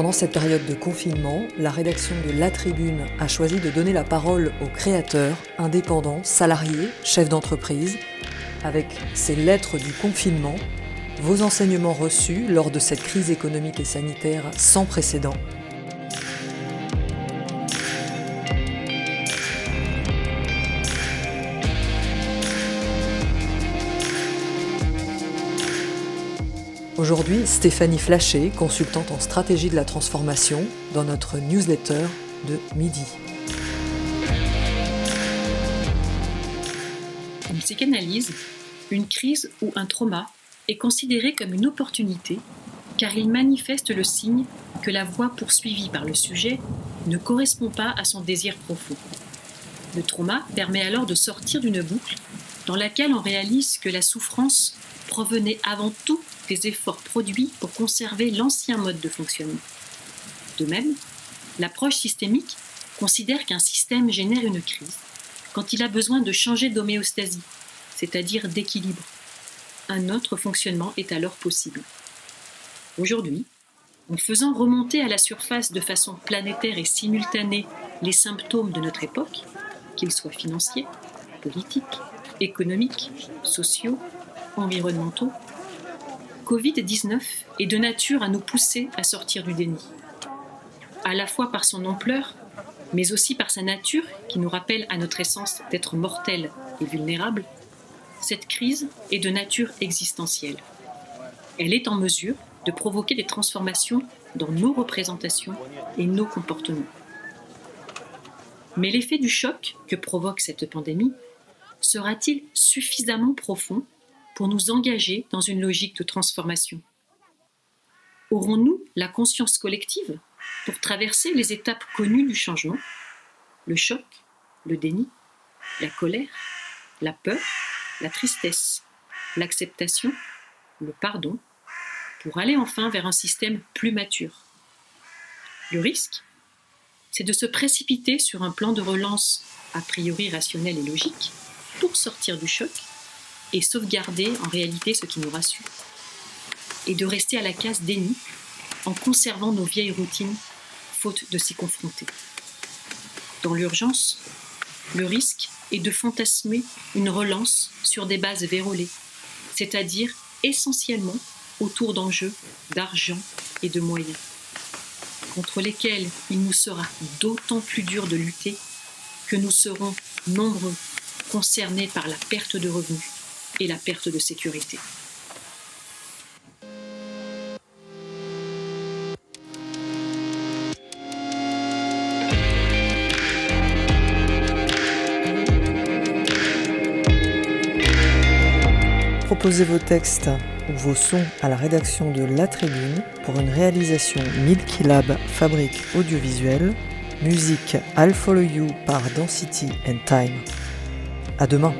Pendant cette période de confinement, la rédaction de La Tribune a choisi de donner la parole aux créateurs, indépendants, salariés, chefs d'entreprise, avec ces lettres du confinement, vos enseignements reçus lors de cette crise économique et sanitaire sans précédent. Aujourd'hui, Stéphanie Flachet, consultante en stratégie de la transformation, dans notre newsletter de midi. En psychanalyse, une crise ou un trauma est considéré comme une opportunité car il manifeste le signe que la voie poursuivie par le sujet ne correspond pas à son désir profond. Le trauma permet alors de sortir d'une boucle dans laquelle on réalise que la souffrance provenait avant tout des efforts produits pour conserver l'ancien mode de fonctionnement. De même, l'approche systémique considère qu'un système génère une crise quand il a besoin de changer d'homéostasie, c'est-à-dire d'équilibre. Un autre fonctionnement est alors possible. Aujourd'hui, en faisant remonter à la surface de façon planétaire et simultanée les symptômes de notre époque, qu'ils soient financiers, politiques, économiques, sociaux, environnementaux, Covid-19 est de nature à nous pousser à sortir du déni. À la fois par son ampleur, mais aussi par sa nature qui nous rappelle à notre essence d'être mortels et vulnérables, cette crise est de nature existentielle. Elle est en mesure de provoquer des transformations dans nos représentations et nos comportements. Mais l'effet du choc que provoque cette pandémie sera-t-il suffisamment profond pour nous engager dans une logique de transformation? Aurons-nous la conscience collective pour traverser les étapes connues du changement, le choc, le déni, la colère, la peur, la tristesse, l'acceptation, le pardon, pour aller enfin vers un système plus mature? Le risque, c'est de se précipiter sur un plan de relance a priori rationnel et logique pour sortir du choc et sauvegarder en réalité ce qui nous rassure, et de rester à la case déni en conservant nos vieilles routines, faute de s'y confronter. Dans l'urgence, le risque est de fantasmer une relance sur des bases vérolées, c'est-à-dire essentiellement autour d'enjeux d'argent et de moyens, contre lesquels il nous sera d'autant plus dur de lutter que nous serons nombreux concernés par la perte de revenus et la perte de sécurité. Proposez vos textes ou vos sons à la rédaction de La Tribune pour une réalisation Milky Lab Fabrique audiovisuelle, musique I'll Follow You par Density and Time. À demain.